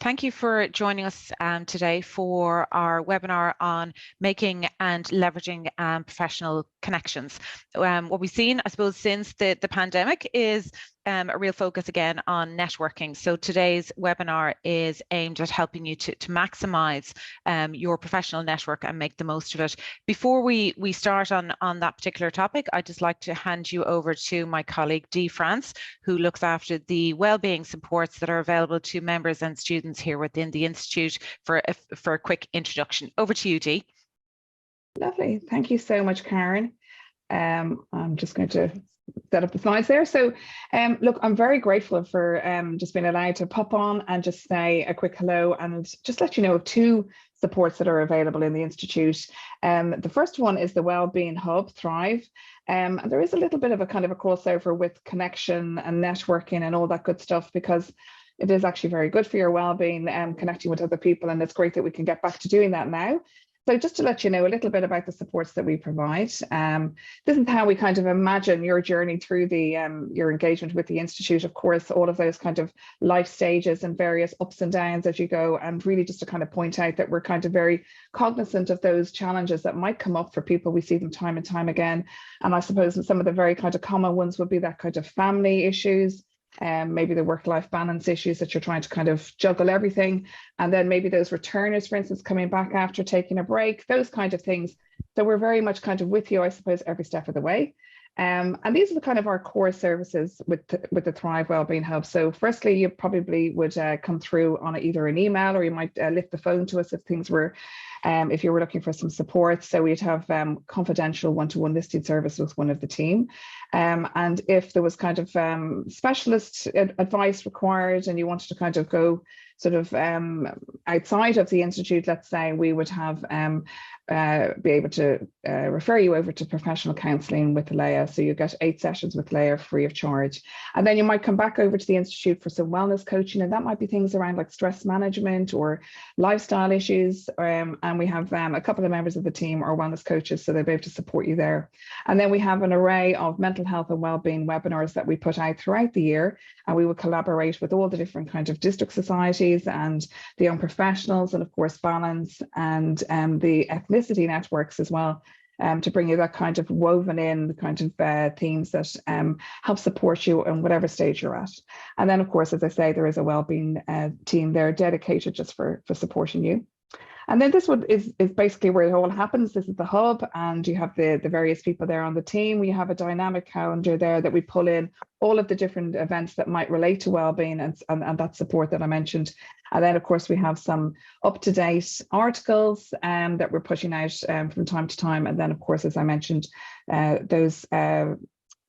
Thank you for joining us today for our webinar on making and leveraging professional connections. What we've seen, I suppose, since the pandemic is a real focus again on networking. So today's webinar is aimed at helping you to maximize your professional network and make the most of it. Before we start on that particular topic, I'd just like to hand you over to my colleague Dee France, who looks after the wellbeing supports that are available to members and students here within the Institute for a quick introduction. Over to you, Dee. Lovely. Thank you so much, Karen. I'm just going to set up the slides there. So look, I'm very grateful for just being allowed to pop on and just say a quick hello and just let you know of two supports that are available in the Institute. The first one is the Wellbeing Hub, Thrive. And there is a little bit of a kind of a crossover with connection and networking and all that good stuff, because it is actually very good for your well-being and connecting with other people. And it's great that we can get back to doing that now. So just to let you know a little bit about the supports that we provide. This is how we kind of imagine your journey through the your engagement with the Institute. Of course, all of those kind of life stages and various ups and downs as you go, and really just to kind of point out that we're kind of very cognizant of those challenges that might come up for people. We see them time and time again. And I suppose some of the very kind of common ones would be that kind of family issues, maybe the work-life balance issues that you're trying to kind of juggle everything, and then maybe those returners, for instance, coming back after taking a break, those kind of things. So we're very much kind of with you, I suppose, every step of the way. And these are the kind of our core services with the Thrive Wellbeing Hub. So firstly, you probably would come through on either an email, or you might lift the phone to us if things were if you were looking for some support. So we'd have confidential one-to-one listing service with one of the team. And if there was kind of specialist advice required and you wanted to kind of go sort of outside of the Institute, let's say, we would have be able to refer you over to professional counselling with Leah. So you get 8 sessions with Leah free of charge. And then you might come back over to the Institute for some wellness coaching, and that might be things around like stress management or lifestyle issues. And we have a couple of members of the team are wellness coaches, so they'll be able to support you there. And then we have an array of mental health and wellbeing webinars that we put out throughout the year, and we will collaborate with all the different kind of district societies and the young professionals, and of course Balance and the ethnicity networks as well, to bring you that kind of woven in kind of themes that help support you in whatever stage you're at. And then of course, as I say, there is a wellbeing team there dedicated just for supporting you. And then this one is basically where it all happens. This is the hub, and you have the various people there on the team. We have a dynamic calendar there that we pull in all of the different events that might relate to wellbeing and that support that I mentioned. And then, of course, we have some up-to-date articles that we're pushing out from time to time. And then, of course, as I mentioned, those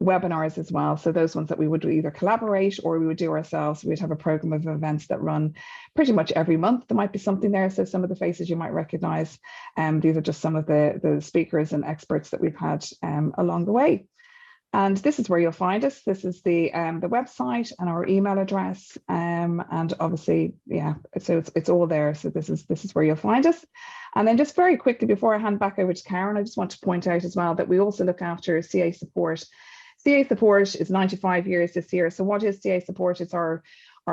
webinars as well. So those ones that we would either collaborate or we would do ourselves. We'd have a program of events that run pretty much every month. There might be something there. So some of the faces you might recognize. These are just some of the speakers and experts that we've had along the way. And this is where you'll find us. This is the website and our email address. And obviously, yeah, so it's all there. So this is where you'll find us. And then just very quickly before I hand back over to Karen, I just want to point out as well that we also look after CA support. CA support is 95 years this year. So what is CA support? It's our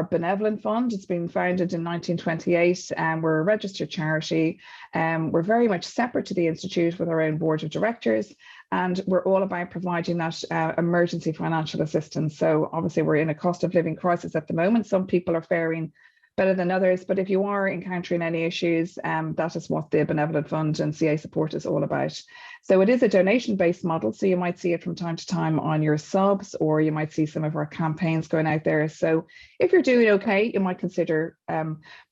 benevolent fund. It's been founded in 1928, and we're a registered charity. We're very much separate to the Institute with our own board of directors, and we're all about providing that emergency financial assistance. So obviously we're in a cost of living crisis at the moment. Some people are faring better than others, but if you are encountering any issues, that is what the Benevolent Fund and CA support is all about. So it is a donation-based model, so you might see it from time to time on your subs, or you might see some of our campaigns going out there. So if you're doing okay, you might consider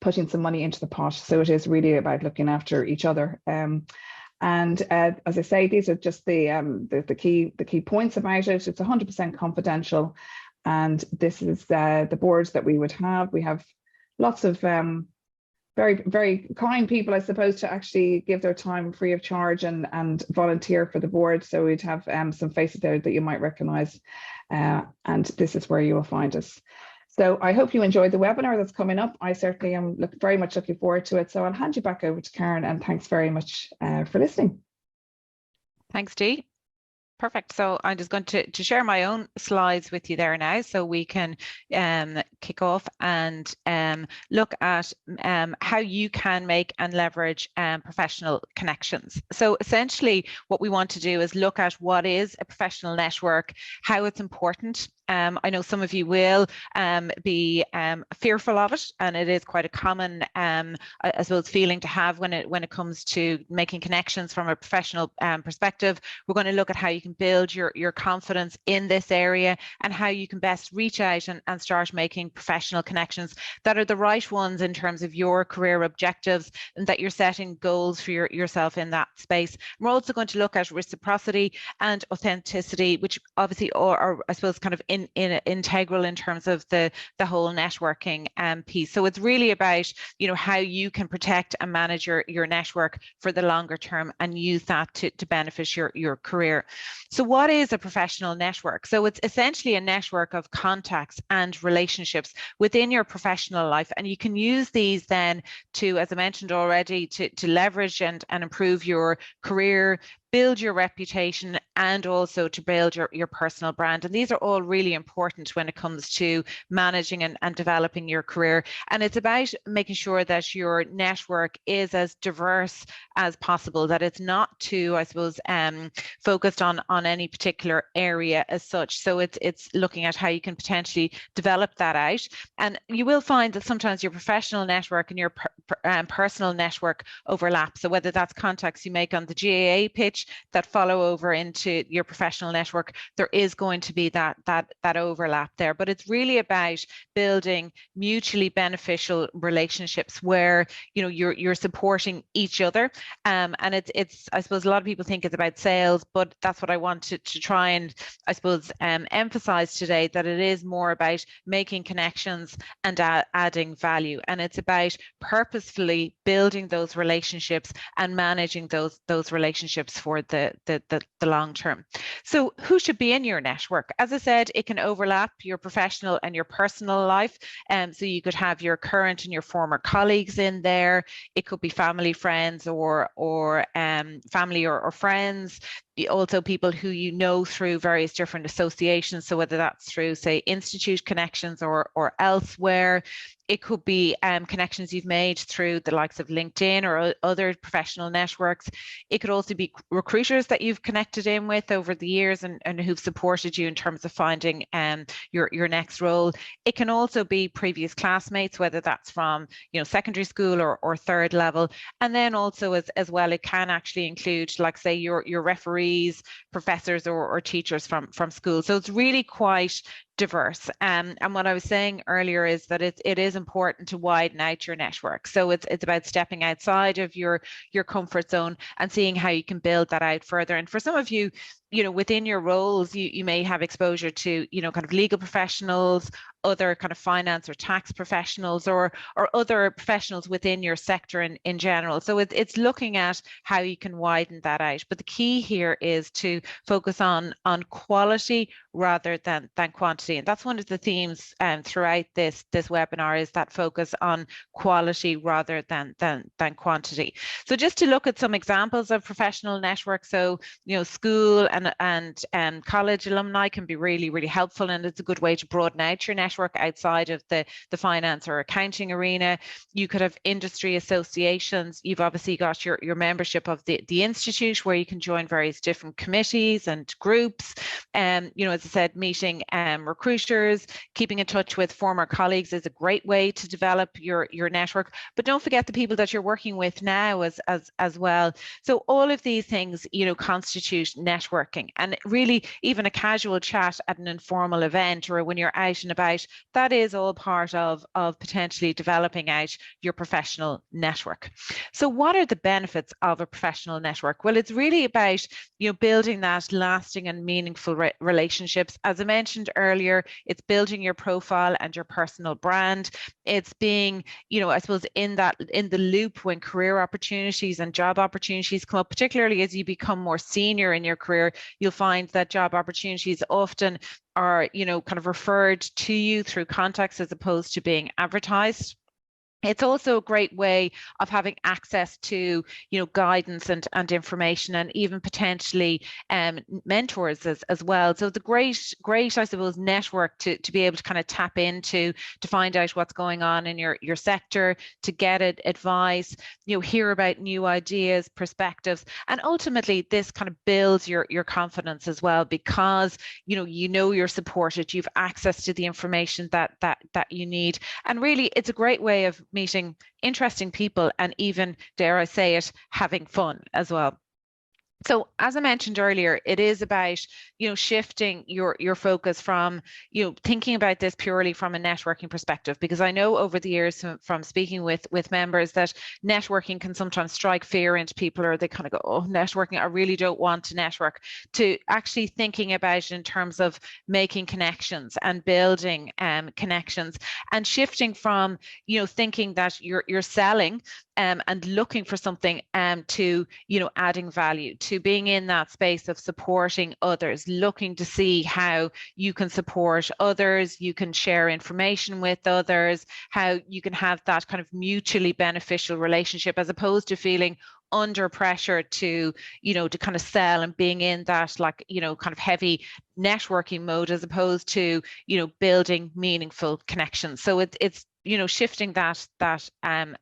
putting some money into the pot. So it is really about looking after each other. And as I say, these are just the key points about it. It's 100% confidential, and this is the boards that we would have. We have lots of very, very kind people, I suppose, to actually give their time free of charge and volunteer for the board. So we'd have some faces there that you might recognise, and this is where you will find us. So I hope you enjoyed the webinar that's coming up. I certainly am very much looking forward to it. So I'll hand you back over to Karen, and thanks very much for listening. Thanks, Dee. Perfect. So I'm just going to share my own slides with you there now, so we can kick off and look at how you can make and leverage professional connections. So essentially what we want to do is look at what is a professional network, how it's important. I know some of you will be fearful of it, and it is quite a common, I suppose, feeling to have when it comes to making connections from a professional perspective. We're going to look at how you can build your confidence in this area and how you can best reach out and start making professional connections that are the right ones in terms of your career objectives, and that you're setting goals for yourself in that space. We're also going to look at reciprocity and authenticity, which obviously are I suppose, kind of integral in terms of the whole networking piece. So it's really about, how you can protect and manage your network for the longer term and use that to benefit your career. So what is a professional network? So it's essentially a network of contacts and relationships within your professional life, and you can use these then to, as I mentioned already, to leverage and improve your career, build your reputation, and also to build your personal brand. And these are all really important when it comes to managing and developing your career. And it's about making sure that your network is as diverse as possible, that it's not too, I suppose, focused on any particular area as such. So it's looking at how you can potentially develop that out. And you will find that sometimes your professional network and your personal network overlap. So whether that's contacts you make on the GAA pitch that follow over into your professional network, there is going to be that overlap there. But it's really about building mutually beneficial relationships where you're supporting each other. And it's I suppose a lot of people think it's about sales, but that's what I want to try and, I suppose, emphasize today, that it is more about making connections and adding value. And it's about purposefully building those relationships and managing those relationships for the long term. So who should be in your network? As I said, it can overlap your professional and your personal life. So you could have your current and your former colleagues in there. It could be family, friends, or family or friends. Also people who you know through various different associations. So whether that's through, say, institute connections or elsewhere. It could be connections you've made through the likes of LinkedIn or other professional networks. It could also be recruiters that you've connected in with over the years and who've supported you in terms of finding your next role. It can also be previous classmates, whether that's from secondary school or third level. And then also as well, it can actually include, like, say, your referees, professors or teachers from school. So it's really quite diverse. And what I was saying earlier is that it is important to widen out your network. So it's about stepping outside of your comfort zone and seeing how you can build that out further. And for some of you, within your roles, you may have exposure to, kind of legal professionals, other kind of finance or tax professionals, or other professionals within your sector in general. So it's looking at how you can widen that out. But the key here is to focus on quality rather than quantity. And that's one of the themes throughout this webinar, is that focus on quality rather than quantity. So just to look at some examples of professional networks. So, school and college alumni can be really, really helpful, and it's a good way to broaden out your network outside of the finance or accounting arena. You could have industry associations. You've obviously got your membership of the institute, where you can join various different committees and groups. As I said, meeting recruiters, keeping in touch with former colleagues is a great way to develop your network. But don't forget the people that you're working with now as well. So all of these things, constitute networking. And really, even a casual chat at an informal event or when you're out and about, that is all part of potentially developing out your professional network. So what are the benefits of a professional network? Well, it's really about building that lasting and meaningful relationships. As I mentioned earlier, it's building your profile and your personal brand. It's being, I suppose, in the loop when career opportunities and job opportunities come up, particularly as you become more senior in your career. You'll find that job opportunities often are, kind of referred to you through contacts as opposed to being advertised. It's also a great way of having access to, guidance and information, and even potentially mentors as well. So it's a great, I suppose, network to be able to kind of tap into, to find out what's going on in your sector, to get advice, hear about new ideas, perspectives, and ultimately this kind of builds your confidence as well, because you're supported, you've access to the information that you need, and really it's a great way of meeting interesting people, and even, dare I say it, having fun as well. So as I mentioned earlier, it is about, shifting your focus from, thinking about this purely from a networking perspective, because I know over the years from speaking with members that networking can sometimes strike fear into people, or they kind of go, oh, networking, I really don't want to network, to actually thinking about it in terms of making connections and building connections, and shifting from, thinking that you're selling and looking for something to, adding value, to being in that space of supporting others, looking to see how you can support others, you can share information with others, how you can have that kind of mutually beneficial relationship, as opposed to feeling under pressure to, to kind of sell, and being in that, like, kind of heavy networking mode, as opposed to, building meaningful connections. So it's shifting that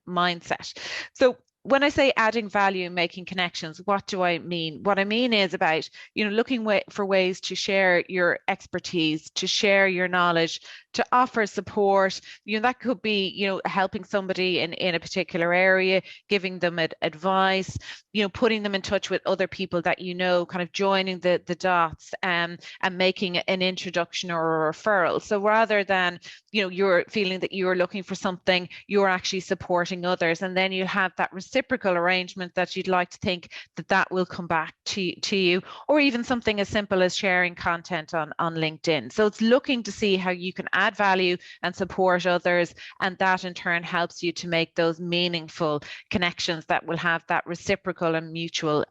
mindset. So when I say adding value, making connections, what do I mean? What I mean is about, looking for ways to share your expertise, to share your knowledge, to offer support. That could be, helping somebody in a particular area, giving them advice, putting them in touch with other people that, kind of joining the dots, and making an introduction or a referral. So rather than, you're feeling that you're looking for something, you're actually supporting others, and then you have that reciprocal arrangement that you'd like to think that will come back to you, or even something as simple as sharing content on LinkedIn. So it's looking to see how you can add value and support others, and that in turn helps you to make those meaningful connections that will have that reciprocal and mutual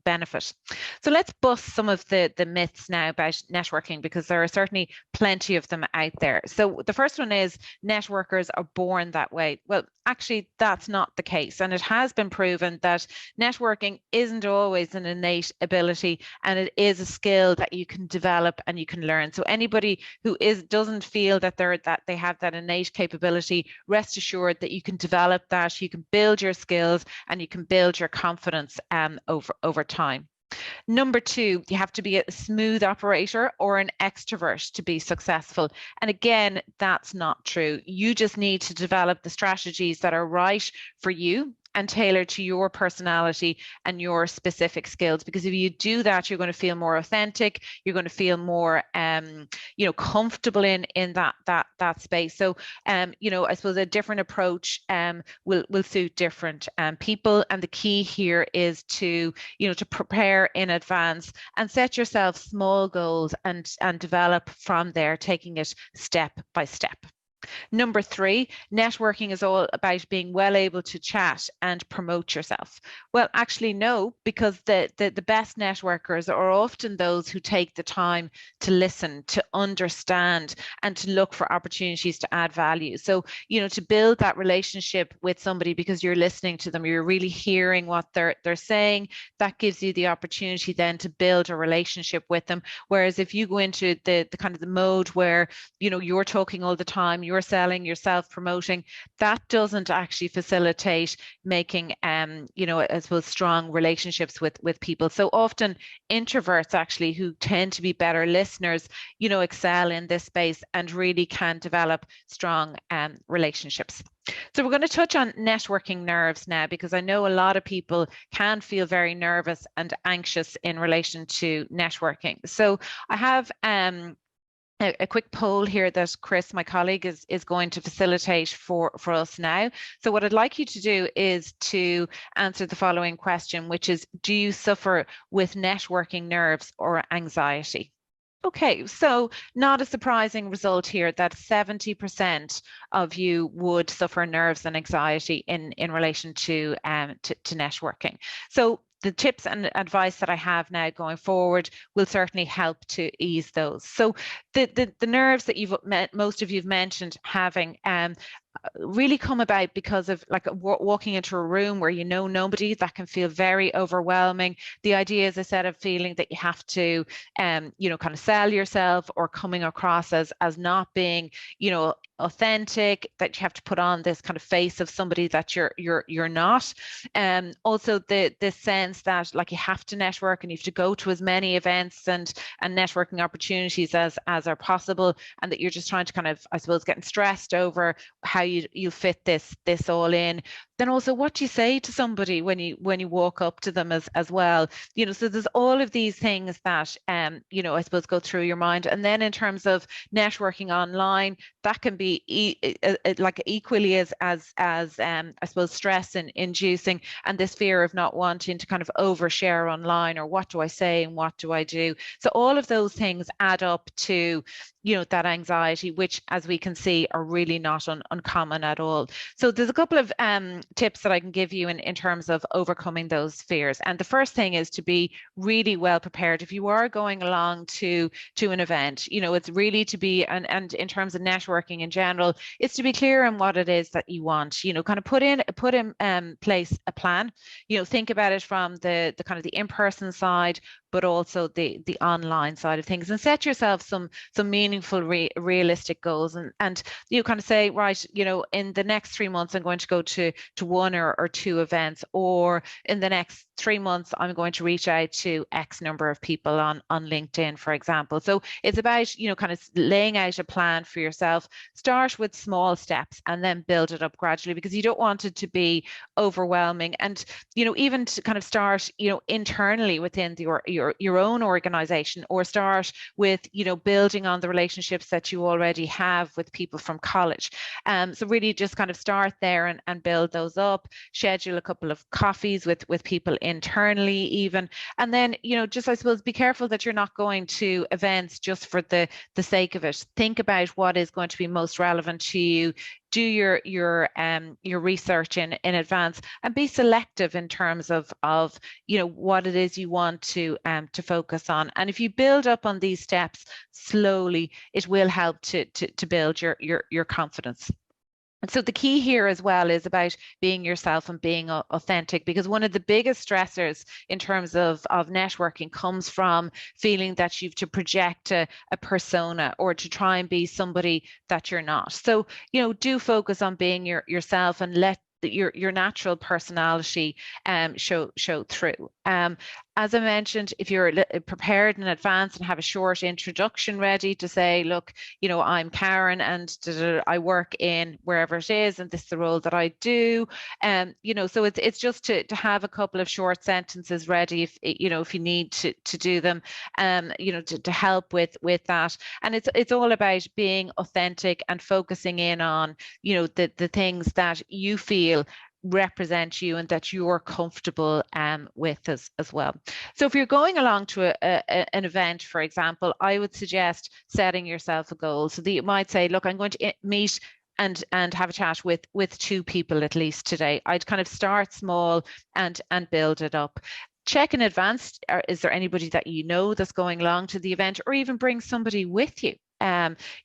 benefit. So let's bust some of the myths now about networking, because there are certainly plenty of them out there. So the first one is networkers are born that way. Well, actually, that's not the case. And it has been proven that networking isn't always an innate ability, and it is a skill that you can develop and you can learn. So anybody who doesn't feel that they have that innate capability, rest assured that you can develop that, you can build your skills, and you can build your confidence over time. Number two, you have to be a smooth operator or an extrovert to be successful. And again, that's not true. You just need to develop the strategies that are right for you and tailored to your personality and your specific skills. Because if you do that, you're going to feel more authentic. You're going to feel more, comfortable in that space. So, I suppose a different approach will suit different people. And the key here is to prepare in advance and set yourself small goals and develop from there, taking it step by step. Number three, networking is all about being well able to chat and promote yourself. Well, actually, no, because the best networkers are often those who take the time to listen, to understand, and to look for opportunities to add value. So, to build that relationship with somebody because you're listening to them, you're really hearing what they're saying, that gives you the opportunity then to build a relationship with them. Whereas if you go into the kind of the mode where, you're talking all the time, you're selling, you're self-promoting, that doesn't actually facilitate making, I suppose, strong relationships with people. So often introverts actually, who tend to be better listeners, excel in this space and really can develop strong relationships. So we're going to touch on networking nerves now, because I know a lot of people can feel very nervous and anxious in relation to networking. So I have a quick poll here that Chris, my colleague, is going to facilitate for us now. So what I'd like you to do is to answer the following question, which is, do you suffer with networking nerves or anxiety? Okay, so not a surprising result here that 70% of you would suffer nerves and anxiety in relation to networking. So the tips and advice that I have now going forward will certainly help to ease those. So the nerves that most of you've mentioned having, really come about because of like walking into a room where you know nobody. That can feel very overwhelming. The idea, as I said, of feeling that you have to you know, kind of sell yourself, or coming across as not being, you know, authentic, that you have to put on this kind of face of somebody that you're not. Also the sense that like you have to network and you have to go to as many events and networking opportunities as are possible, and that you're just trying to kind of, I suppose, getting stressed over how you fit this all in. Then also, what do you say to somebody when you walk up to them as well? You know, so there's all of these things that you know, I suppose go through your mind. And then in terms of networking online, that can be like equally as I suppose stress and inducing, and this fear of not wanting to kind of overshare online, or what do I say and what do I do? So all of those things add up to, you know, that anxiety, which, as we can see, are really not uncommon at all. So there's a couple of tips that I can give you in terms of overcoming those fears. And the first thing is to be really well prepared. If you are going along to an event, you know, it's really to be, and in terms of networking in general, it's to be clear on what it is that you want. You know, kind of put in place a plan. You know, think about it from the kind of the in-person side, but also the online side of things, and set yourself some meaningful realistic goals, and you kind of say, right, you know, in the next 3 months I'm going to go to one or two events, or in the next 3 months I'm going to reach out to X number of people on LinkedIn, for example. So it's about, you know, kind of laying out a plan for yourself. Start with small steps and then build it up gradually, because you don't want it to be overwhelming. And, you know, even to kind of start, you know, internally within your own organization, or start with, you know, building on the relationships that you already have with people from college. So really just kind of start there and build those up. Schedule a couple of coffees with people internally even. And then, you know, just, I suppose, be careful that you're not going to events just for the sake of it. Think about what is going to be most relevant to you. Do your research in advance, and be selective in terms of you know, what it is you want to focus on. And if you build up on these steps slowly, it will help to build your confidence. And so the key here as well is about being yourself and being authentic, because one of the biggest stressors in terms of networking comes from feeling that you've to project a persona, or to try and be somebody that you're not. So, you know, do focus on being yourself, and let your natural personality show through. As I mentioned, if you're prepared in advance and have a short introduction ready to say, look, you know, I'm Karen and I work in wherever it is, and this is the role that I do. You know, so it's just to have a couple of short sentences ready if, you know, if you need to do them, you know, to help with that. And it's all about being authentic and focusing in on, you know, the things that you feel represent you and that you're comfortable with as well. So if you're going along to an event, for example, I would suggest setting yourself a goal, so that you might say, look, I'm going to meet and have a chat with 2 people at least today. I'd kind of start small and build it up. Check in advance, is there anybody that you know that's going along to the event, or even bring somebody with you.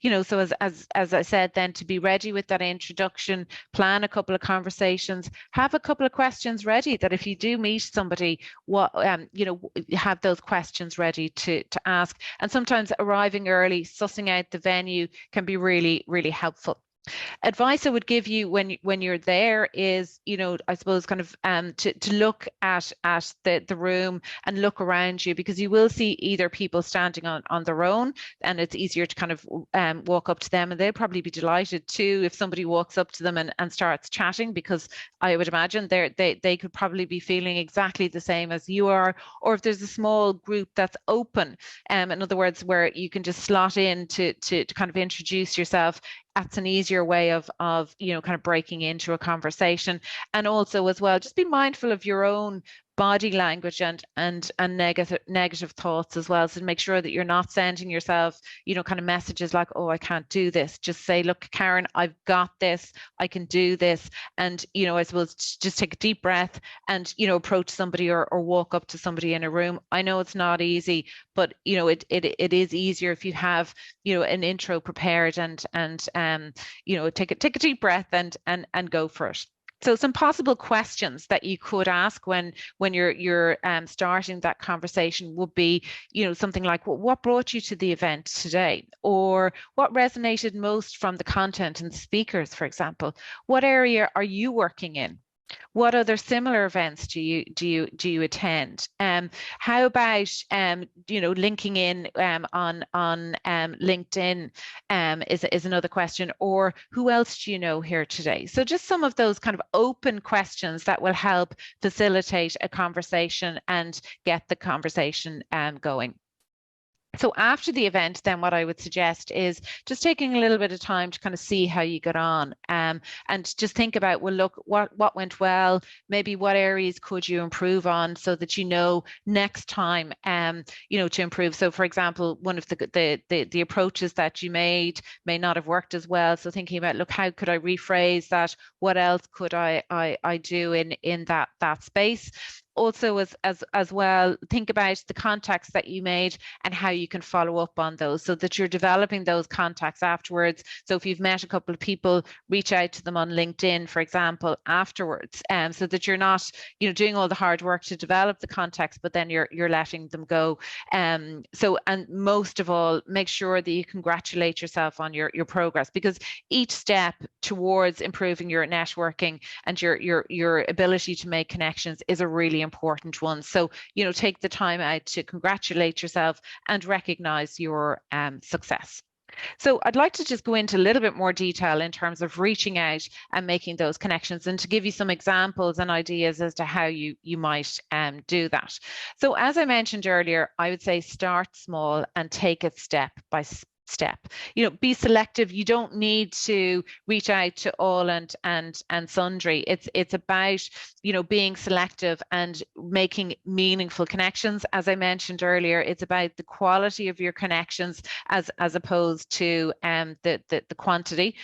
You know, so as I said, then to be ready with that introduction, plan a couple of conversations, have a couple of questions ready, that if you do meet somebody, what you know, have those questions ready to ask. And sometimes arriving early, sussing out the venue can be really, really helpful. Advice I would give you when you're there is, you know, I suppose kind of to look at the room and look around you, because you will see either people standing on their own, and it's easier to kind of walk up to them, and they'll probably be delighted too if somebody walks up to them and starts chatting, because I would imagine they could probably be feeling exactly the same as you are. Or if there's a small group that's open, in other words, where you can just slot in to kind of introduce yourself, that's an easier way of you know, kind of breaking into a conversation. And also as well, just be mindful of your own body language and negative thoughts as well. So make sure that you're not sending yourself, kind of messages like, oh, I can't do this. Just say, look, Karen, I've got this, I can do this. And, I suppose just take a deep breath and, approach somebody or walk up to somebody in a room. I know it's not easy, but, it is easier if you have, an intro prepared and take a deep breath and go for it. So some possible questions that you could ask when you're starting that conversation would be, something like, well, what brought you to the event today? Or what resonated most from the content and speakers, for example? What area are you working in? What other similar events do you attend? How about linking in on LinkedIn is another question, or who else do you know here today? So just some of those kind of open questions that will help facilitate a conversation and get the conversation going. So after the event, then what I would suggest is just taking a little bit of time to kind of see how you got on, and just think about, well, look, what went well, maybe what areas could you improve on so that next time, to improve. So for example, one of the approaches that you made may not have worked as well. So thinking about, look, how could I rephrase that? What else could I do in that space? Also, as well, think about the contacts that you made and how you can follow up on those so that you're developing those contacts afterwards. So if you've met a couple of people, reach out to them on LinkedIn, for example, afterwards, so that you're not, doing all the hard work to develop the contacts, but then you're letting them go. And most of all, make sure that you congratulate yourself on your progress, because each step towards improving your networking and your ability to make connections is a really important one. So, take the time out to congratulate yourself and recognize your success. So I'd like to just go into a little bit more detail in terms of reaching out and making those connections, and to give you some examples and ideas as to how you might do that. So as I mentioned earlier, I would say start small and take it step by step. Be selective. You don't need to reach out to all and sundry. It's about, being selective and making meaningful connections. As I mentioned earlier, it's about the quality of your connections as opposed to the quantity.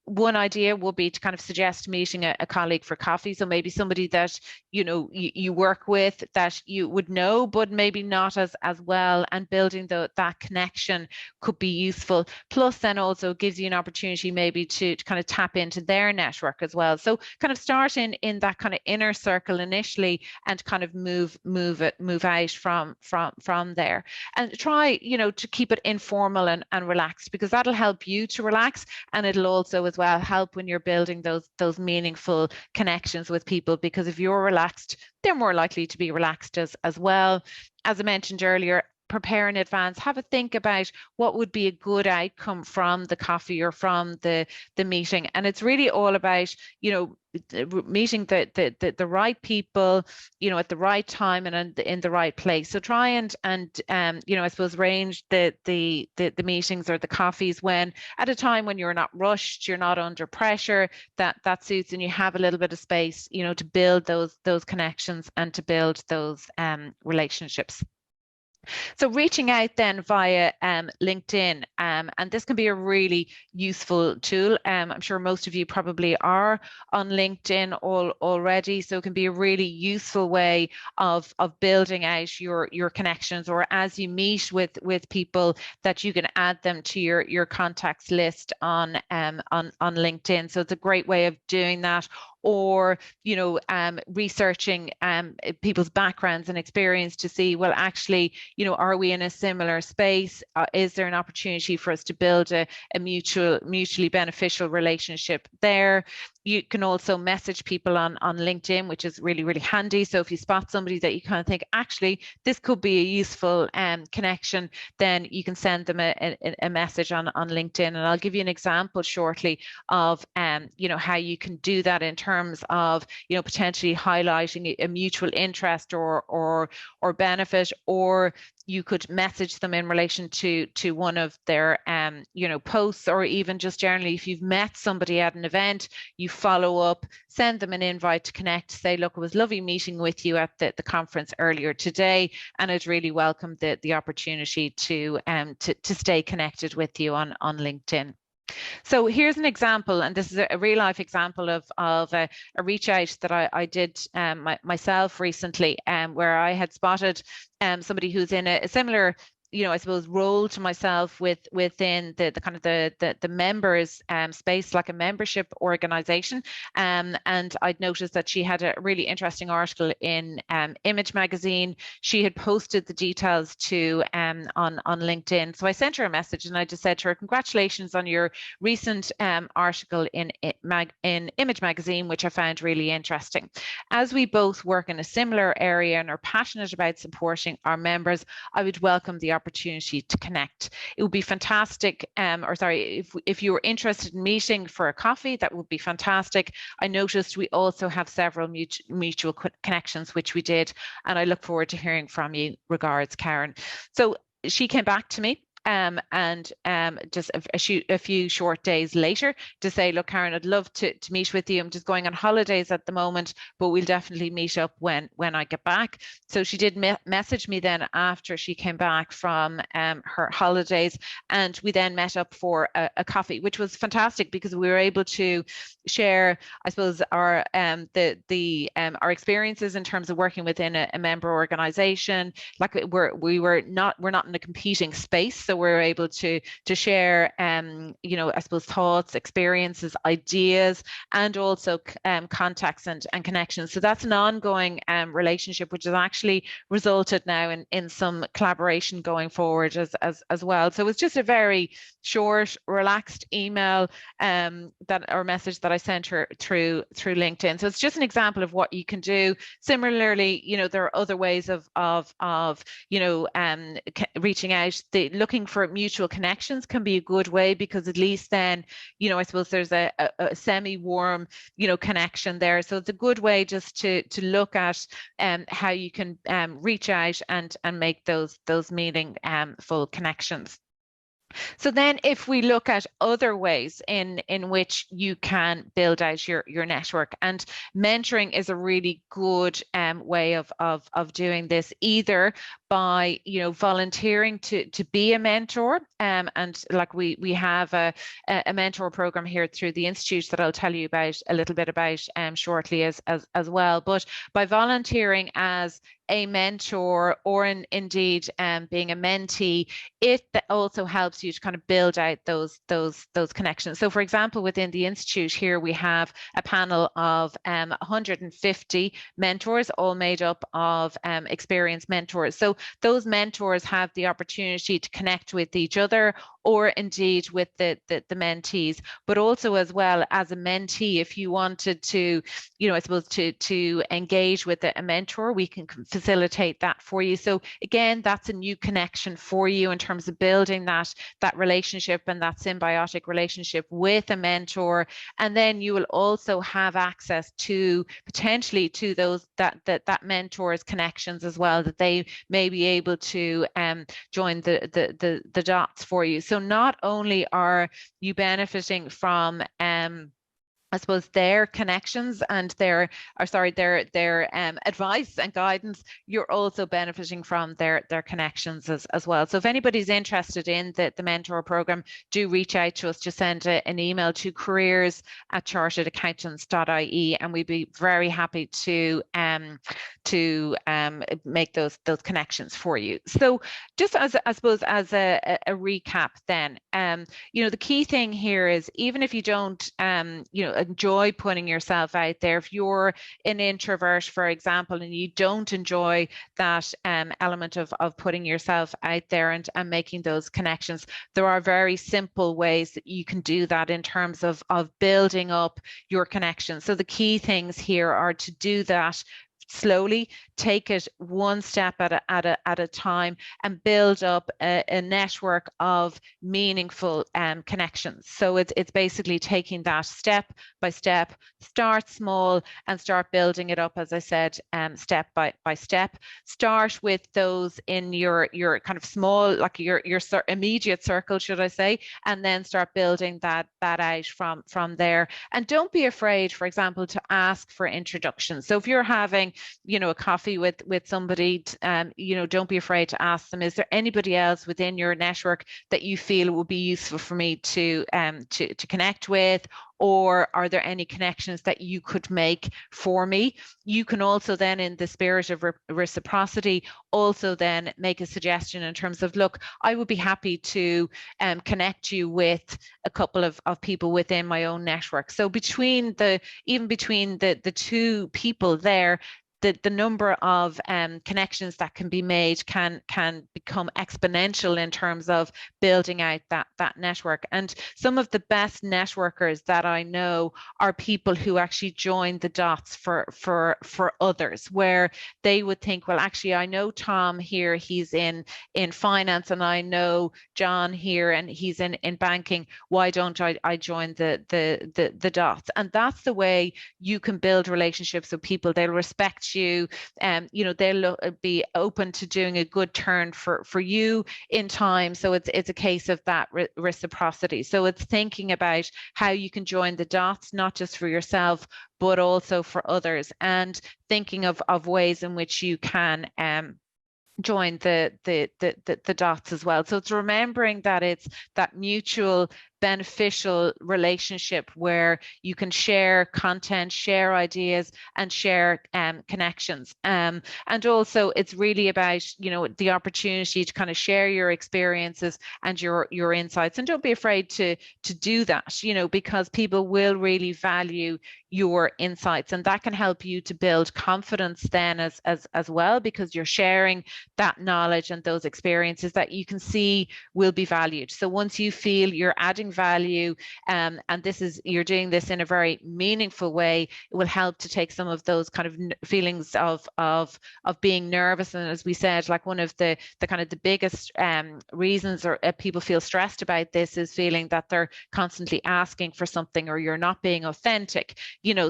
One idea would be to kind of suggest meeting a colleague for coffee. So maybe somebody that, you work with that you would know, but maybe not as well, and building that connection could be useful. Plus then also gives you an opportunity maybe to kind of tap into their network as well. So kind of start in that kind of inner circle initially and kind of move out from there. And try, to keep it informal and relaxed, because that'll help you to relax, and it'll also as well help when you're building those meaningful connections with people, because if you're relaxed, they're more likely to be relaxed as well. As I mentioned earlier, prepare in advance, have a think about what would be a good outcome from the coffee or from the meeting. And it's really all about, meeting the right people, at the right time and in the right place. So try and I suppose range the meetings or the coffees at a time when you're not rushed, you're not under pressure, that suits, and you have a little bit of space, to build those connections and to build those relationships. So reaching out then via LinkedIn, and this can be a really useful tool. I'm sure most of you probably are on LinkedIn already, so it can be a really useful way of building out your connections, or as you meet with people, that you can add them to your contacts list on LinkedIn. So it's a great way of doing that. Or researching people's backgrounds and experience to see, well, actually, are we in a similar space? Is there an opportunity for us to build a mutually beneficial relationship there? You can also message people on LinkedIn, which is really, really handy. So if you spot somebody that you kind of think, actually, this could be a useful connection, then you can send them a message on LinkedIn. And I'll give you an example shortly of, how you can do that in terms terms of, you know, potentially highlighting a mutual interest or benefit, or you could message them in relation to one of their you know, posts, or even just generally if you've met somebody at an event, you follow up, send them an invite to connect, say, look, it was lovely meeting with you at the conference earlier today, and I'd really welcome the opportunity to stay connected with you on LinkedIn. So here's an example, and this is a real life example of a reach out that I did myself recently, where I had spotted somebody who's in a similar, you know, I suppose, role to myself within the kind of the members space, like a membership organization. And I'd noticed that she had a really interesting article in Image magazine. She had posted the details to on LinkedIn. So I sent her a message and I just said to her, congratulations on your recent article in Image magazine, which I found really interesting. As we both work in a similar area and are passionate about supporting our members, I would welcome the opportunity to connect. It would be fantastic, if you were interested in meeting for a coffee, that would be fantastic. I noticed we also have several mutual connections, which we did, and I look forward to hearing from you. Regards, Karen. So she came back to me and just a few short days later to say, look, Karen, I'd love to meet with you. I'm just going on holidays at the moment, but we'll definitely meet up when I get back. So she did message me then after she came back from her holidays, and we then met up for a coffee, which was fantastic because we were able to share, I suppose, our our experiences in terms of working within a member organization. Like we're not in a competing space, so we're able to share you know, I suppose, thoughts, experiences, ideas, and also contacts and connections. So that's an ongoing relationship, which has actually resulted now in some collaboration going forward as well. So it's just a very short, relaxed email or message that I sent her through LinkedIn. So it's just an example of what you can do. Similarly, you know, there are other ways of you know, reaching out. Looking for mutual connections can be a good way, because at least then, you know, I suppose there's a semi-warm, you know, connection there. So it's a good way just to look at how you can reach out and make those meaningful connections. So then if we look at other ways in which you can build out your network, and mentoring is a really good way of doing this, either by, you know, volunteering to be a mentor, and like we have a mentor program here through the Institute that I'll tell you about a little bit about shortly as well. But by volunteering as a mentor, or indeed being a mentee, it also helps you to kind of build out those connections. So for example, within the Institute here, we have a panel of 150 mentors, all made up of experienced mentors. So those mentors have the opportunity to connect with each other, or indeed with the mentees, but also as well as a mentee, if you wanted to, you know, I suppose to engage with a mentor, we can facilitate that for you. So again, that's a new connection for you in terms of building that relationship and that symbiotic relationship with a mentor. And then you will also have access to potentially to those that mentor's connections as well, that they may be able to join the dots for you. So not only are you benefiting from I suppose their connections and their advice and guidance, you're also benefiting from their connections as well. So if anybody's interested in the mentor program, do reach out to us. Just send an email to careers@charteredaccountants.ie, and we'd be very happy to make those connections for you. So just as I suppose as a recap then, you know, the key thing here is, even if you don't you know, enjoy putting yourself out there, if you're an introvert, for example, and you don't enjoy that element of putting yourself out there and making those connections, there are very simple ways that you can do that in terms of building up your connections. So the key things here are to do that slowly, take it one step at a time, and build up a network of meaningful connections. So it's basically taking that step by step, start small and start building it up, as I said, step by step. Start with those in your kind of small, like your immediate circle, should I say, and then start building that out from there. And don't be afraid, for example, to ask for introductions. So if you're having, a coffee with somebody, don't be afraid to ask them, is there anybody else within your network that you feel would be useful for me to connect with? Or are there any connections that you could make for me? You can also then, in the spirit of reciprocity, also then make a suggestion in terms of, look, I would be happy to connect you with a couple of people within my own network. So even between the two people there, the number of connections that can be made can become exponential in terms of building out that network. And some of the best networkers that I know are people who actually join the dots for others, where they would think, well, actually, I know Tom here, he's in finance, and I know John here, and he's in banking. Why don't I join the dots? And that's the way you can build relationships with people. They'll respect you, they'll be open to doing a good turn for you in time. So it's a case of that reciprocity. So it's thinking about how you can join the dots, not just for yourself, but also for others, and thinking of ways in which you can join the dots as well. So it's remembering that it's that mutual beneficial relationship where you can share content, share ideas, and share connections. And also it's really about, the opportunity to kind of share your experiences and your insights. And don't be afraid to do that, because people will really value your insights, and that can help you to build confidence then as well, because you're sharing that knowledge and those experiences that you can see will be valued. So once you feel you're adding value, and you're doing this in a very meaningful way, it will help to take some of those kind of feelings of being nervous. And as we said, like one of the kind of the biggest reasons or people feel stressed about this is feeling that they're constantly asking for something, or you're not being authentic.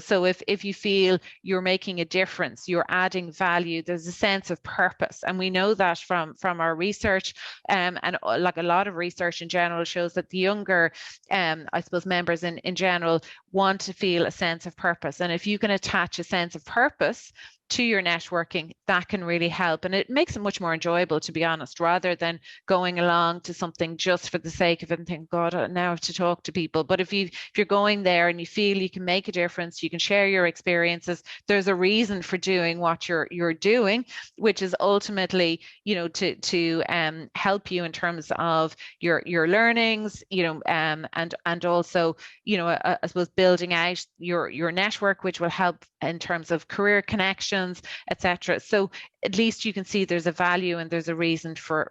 So if you feel you're making a difference, you're adding value, there's a sense of purpose. And we know that from our research, and like a lot of research in general shows that the younger, I suppose, members in general want to feel a sense of purpose. And if you can attach a sense of purpose to your networking, that can really help. And it makes it much more enjoyable, to be honest, rather than going along to something just for the sake of it and think, God, I now have to talk to people. But if you're going there and you feel you can make a difference, you can share your experiences, there's a reason for doing what you're doing, which is ultimately, to help you in terms of your learnings, and also, I suppose, building out your network, which will help in terms of career connections, etc. So at least you can see there's a value and there's a reason for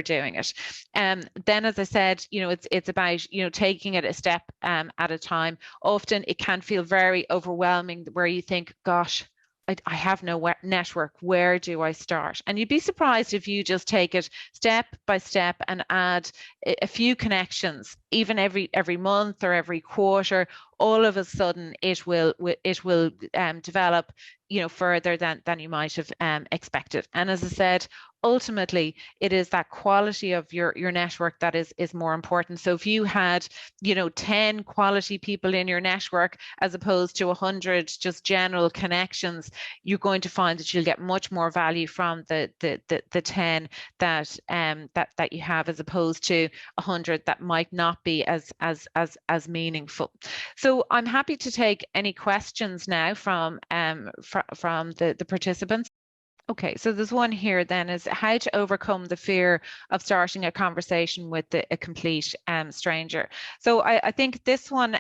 doing it. Then, as I said, it's about taking it a step at a time. Often it can feel very overwhelming, where you think, gosh, I have no network. Where do I start? And you'd be surprised if you just take it step by step and add a few connections, even every month or every quarter. All of a sudden, it will develop, further than you might have expected. And as I said, ultimately, it is that quality of your network that is more important. So if you had, 10 quality people in your network as opposed to 100 just general connections, you're going to find that you'll get much more value from the 10 that you have, as opposed to 100 that might not be as meaningful. So I'm happy to take any questions now from the participants. Okay, so there's one here then, is how to overcome the fear of starting a conversation with a complete stranger. So I think this one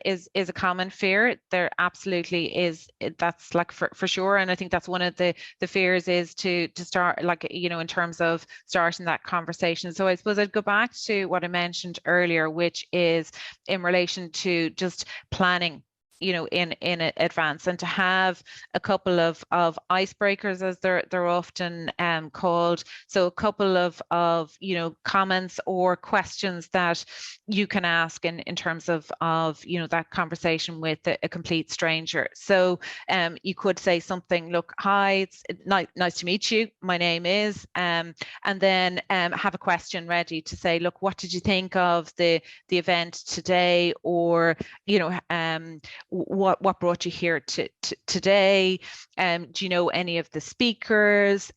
is a common fear. There absolutely is, that's like for sure. And I think that's one of the fears, is to start, like, in terms of starting that conversation. So I suppose I'd go back to what I mentioned earlier, which is in relation to just planning. in advance, and to have a couple of icebreakers, as they're often called. So a couple of comments or questions that you can ask in terms of that conversation with a complete stranger. So you could say something, look, hi, it's nice to meet you. My name is, and then have a question ready to say, look, what did you think of the event today? Or, what brought you here today? Do you know any of the speakers?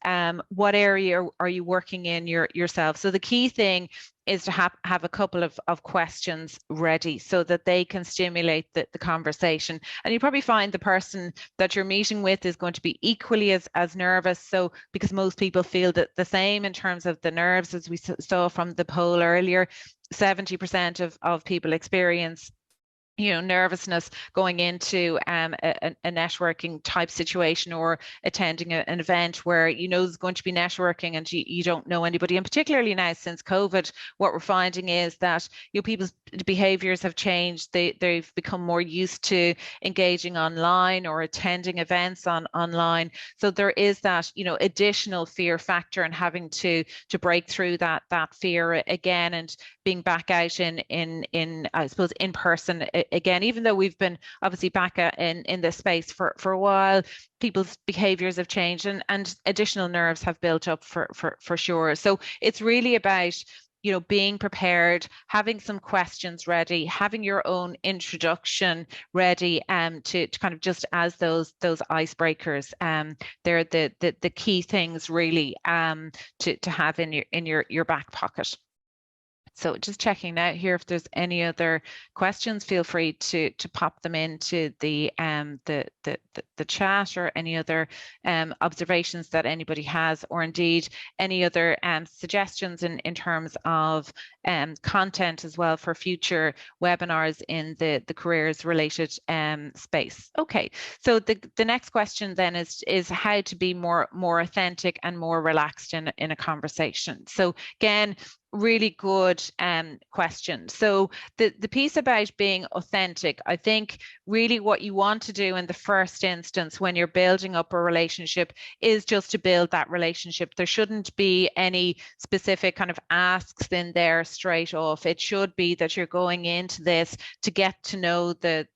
What area are you working in yourself? So the key thing is to have a couple of questions ready so that they can stimulate the conversation. And you probably find the person that you're meeting with is going to be equally as nervous. So because most people feel that the same in terms of the nerves, as we saw from the poll earlier, 70% of people experience nervousness going into a networking type situation, or attending an event where there's going to be networking and you don't know anybody. And particularly now since COVID, what we're finding is that people's behaviors have changed. They've become more used to engaging online or attending events online. So there is that additional fear factor, and having to break through that fear again, and being back out in I suppose in person again. Even though we've been obviously back in this space for a while, people's behaviors have changed, and additional nerves have built up for sure. So it's really about being prepared, having some questions ready, having your own introduction ready, to kind of just as those icebreakers. They're the key things really to have in your back pocket. So just checking out here if there's any other questions. Feel free to pop them into the chat, or any other observations that anybody has, or indeed any other suggestions in terms of content as well for future webinars in the careers related space. Okay, so the next question then is how to be more authentic and more relaxed in a conversation. So again, really good question. So the piece about being authentic, I think really what you want to do in the first instance when you're building up a relationship is just to build that relationship. There shouldn't be any specific kind of asks in there straight off. It should be that you're going into this to get to know the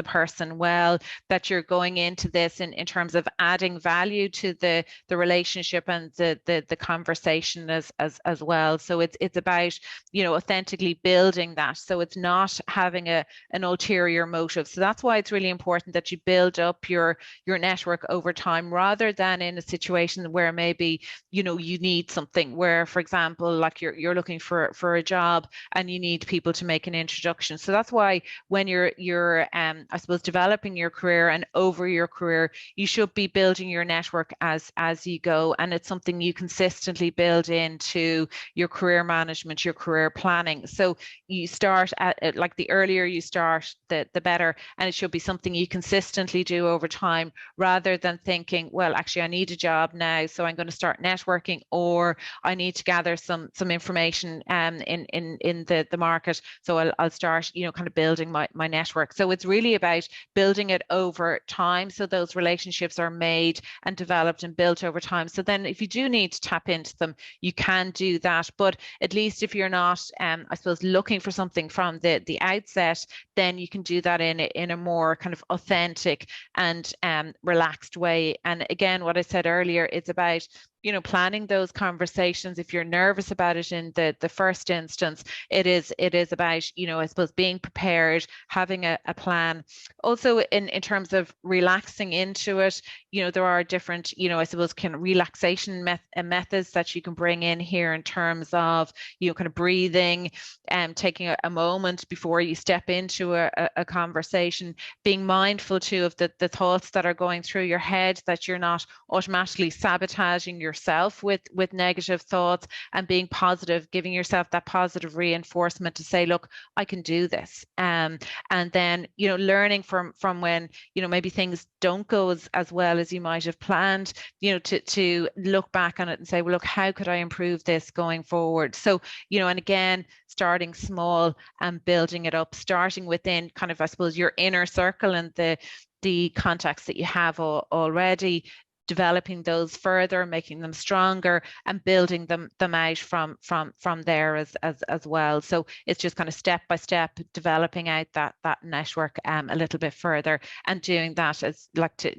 person well, that you're going into this in terms of adding value to the relationship and the conversation as well. So it's about authentically building that. So it's not having an ulterior motive. So that's why it's really important that you build up your network over time, rather than in a situation where maybe you need something, where for example, like you're looking for a job and you need people to make an introduction. So that's why when you're I suppose developing your career and over your career, you should be building your network as you go, and it's something you consistently build into your career management, your career planning. So you start at, like, the earlier you start, the better, and it should be something you consistently do over time, rather than thinking, well, actually I need a job now, so I'm going to start networking, or I need to gather some information in the market, so I'll start kind of building my network. So it's really about building it over time, so those relationships are made and developed and built over time. So then if you do need to tap into them, you can do that. But at least if you're not I suppose looking for something from the outset, then you can do that in a more kind of authentic and relaxed way. And again, what I said earlier, it's about planning those conversations. If you're nervous about it in the first instance, it is about I suppose being prepared, having a plan. Also in terms of relaxing into it, there are different I suppose kind of relaxation methods that you can bring in here, in terms of kind of breathing, and taking a moment before you step into a conversation, being mindful too of the thoughts that are going through your head, that you're not automatically sabotaging yourself with negative thoughts, and being positive, giving yourself that positive reinforcement to say, look, I can do this. And then, you know, learning from when, you know, maybe things don't go as well as you might have planned, you know, to look back on it and say, well, look, how could I improve this going forward? So, you know, and again, starting small and building it up, starting within kind of, I suppose, your inner circle and the contacts that you have already, developing those further, making them stronger, and building them out from there as well. So it's just kind of step by step developing out that network a little bit further, and doing that as like to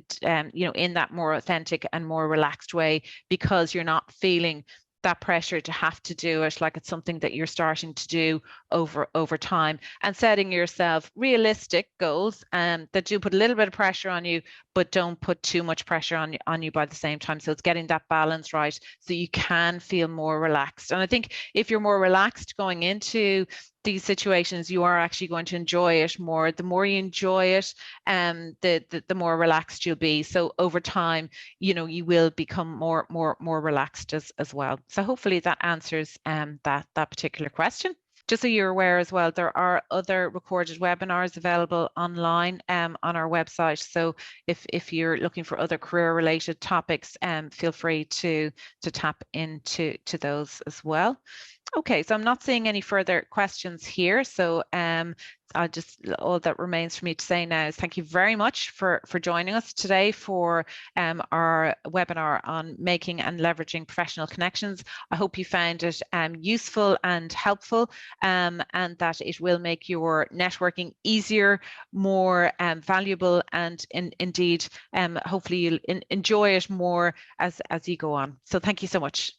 you know, in that more authentic and more relaxed way, because you're not feeling that pressure to have to do it like it's something that you're starting to do over time, and setting yourself realistic goals that do put a little bit of pressure on you, but don't put too much pressure on you by the same time. So it's getting that balance right so you can feel more relaxed. And I think if you're more relaxed going into these situations, you are actually going to enjoy it more. The more you enjoy it, the more relaxed you'll be. So over time, you know, you will become more relaxed as well. So hopefully that answers that particular question. Just so you're aware as well, there are other recorded webinars available online on our website. So if you're looking for other career-related topics, feel free to tap into those as well. Okay, so I'm not seeing any further questions here. So all that remains for me to say now is thank you very much for joining us today for our webinar on making and leveraging professional connections. I hope you found it useful and helpful, and that it will make your networking easier, more valuable, and indeed hopefully you'll enjoy it more as you go on. So thank you so much.